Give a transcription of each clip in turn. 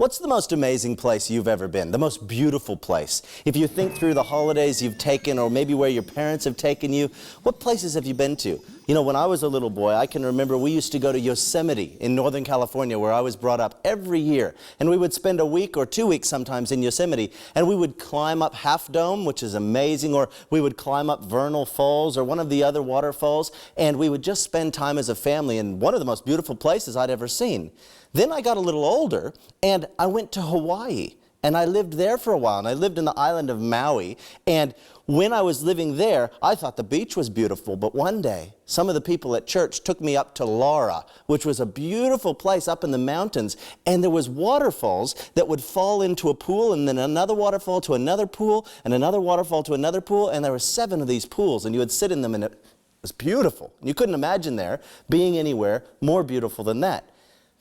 What's the most amazing place you've ever been? The most beautiful place? If you think through the holidays you've taken, or maybe where your parents have taken you, what places have you been to? You know, when I was a little boy, I can remember we used to go to Yosemite in Northern California, where I was brought up, every year. And we would spend a week or 2 weeks sometimes in Yosemite, and we would climb up Half Dome, which is amazing, or we would climb up Vernal Falls or one of the other waterfalls, and we would just spend time as a family in one of the most beautiful places I'd ever seen. Then I got a little older, and I went to Hawaii, and I lived there for a while, and I lived in the island of Maui, and when I was living there, I thought the beach was beautiful, but one day, some of the people at church took me up to Laura, which was a beautiful place up in the mountains, and there was waterfalls that would fall into a pool, and then another waterfall to another pool, and another waterfall to another pool, and there were 7 of these pools, and you would sit in them, and it was beautiful. You couldn't imagine there being anywhere more beautiful than that.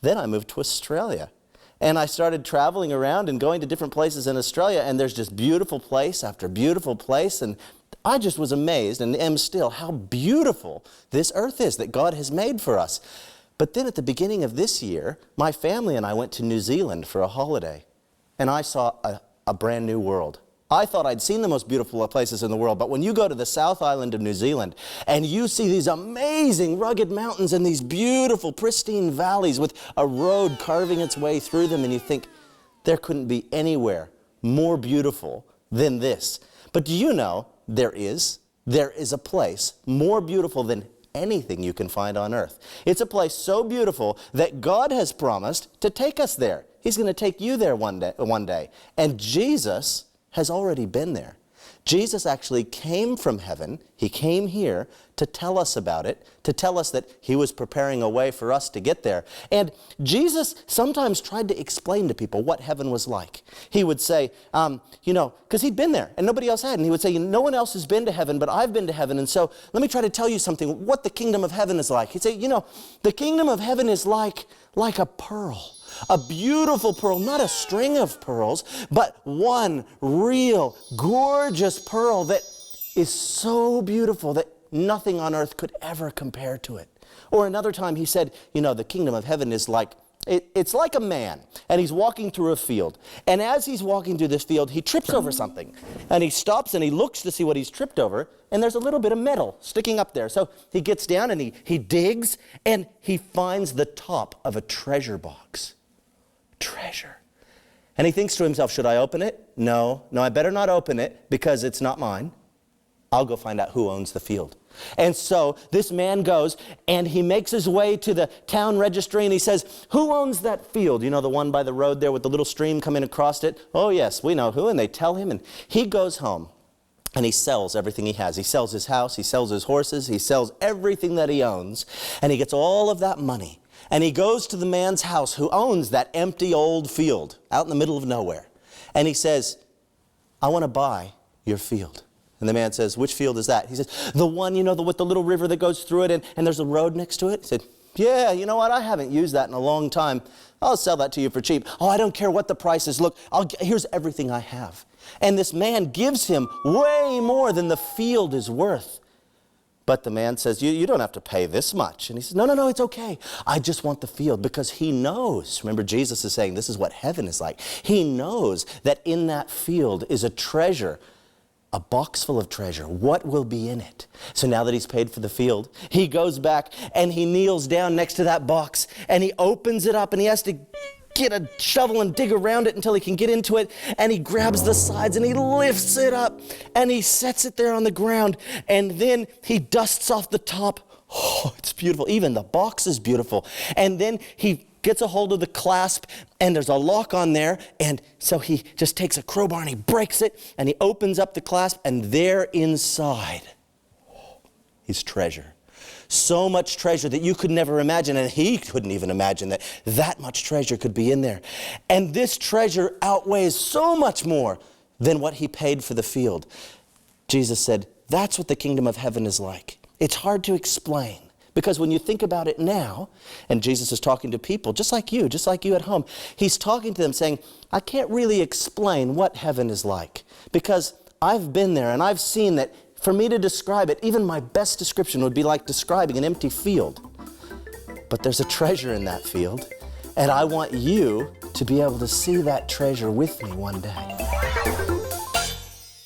Then I moved to Australia, and I started traveling around and going to different places in Australia, and there's just beautiful place after beautiful place, and I just was amazed, and am still, how beautiful this earth is that God has made for us. But then at the beginning of this year, my family and I went to New Zealand for a holiday, and I saw a brand new world. I thought I'd seen the most beautiful places in the world, but when you go to the South Island of New Zealand and you see these amazing rugged mountains and these beautiful pristine valleys with a road carving its way through them, and you think there couldn't be anywhere more beautiful than this. But do you know there is a place more beautiful than anything you can find on earth. It's a place so beautiful that God has promised to take us there. He's going to take you there one day. And Jesus has already been there. Jesus actually came from heaven. He came here to tell us about it, to tell us that he was preparing a way for us to get there. And Jesus sometimes tried to explain to people what heaven was like. He would say, because he'd been there and nobody else had. And he would say, no one else has been to heaven, but I've been to heaven. And so let me try to tell you something, what the kingdom of heaven is like. He'd say, the kingdom of heaven is like a pearl. A beautiful pearl, not a string of pearls, but one real, gorgeous pearl that is so beautiful that nothing on earth could ever compare to it. Or another time he said, the kingdom of heaven is like, it's like a man, and he's walking through a field. And as he's walking through this field, he trips over something. And he stops and he looks to see what he's tripped over, and there's a little bit of metal sticking up there. So he gets down and he digs, and he finds the top of a treasure box. Treasure. And he thinks to himself, should I open it? No, I better not open it because it's not mine. I'll go find out who owns the field. And so this man goes and he makes his way to the town registry and he says, who owns that field? The one by the road there with the little stream coming across it? Oh yes, we know who. And they tell him, and he goes home and he sells everything he has. He sells his house, he sells his horses, he sells everything that he owns, and he gets all of that money. And he goes to the man's house who owns that empty old field out in the middle of nowhere. And he says, I want to buy your field. And the man says, which field is that? He says, the one, with the little river that goes through it and there's a road next to it. He said, yeah, you know what? I haven't used that in a long time. I'll sell that to you for cheap. Oh, I don't care what the price is. Look, here's everything I have. And this man gives him way more than the field is worth. But the man says, you don't have to pay this much. And he says, no, it's okay. I just want the field, because he knows. Remember, Jesus is saying this is what heaven is like. He knows that in that field is a treasure, a box full of treasure. What will be in it? So now that he's paid for the field, he goes back and he kneels down next to that box and he opens it up and he has to get a shovel and dig around it until he can get into it, and he grabs the sides and he lifts it up and he sets it there on the ground, and then he dusts off the top. Oh, it's beautiful. Even the box is beautiful. And then he gets a hold of the clasp, and there's a lock on there, and so he just takes a crowbar and he breaks it and he opens up the clasp, and there inside is treasure. So much treasure that you could never imagine, and he couldn't even imagine that much treasure could be in there. And this treasure outweighs so much more than what he paid for the field. Jesus said, that's what the kingdom of heaven is like. It's hard to explain, because when you think about it now, and Jesus is talking to people just like you at home, he's talking to them saying, I can't really explain what heaven is like, because I've been there and I've seen that. For me to describe it, even my best description would be like describing an empty field. But there's a treasure in that field, and I want you to to be able to see that treasure with me one day.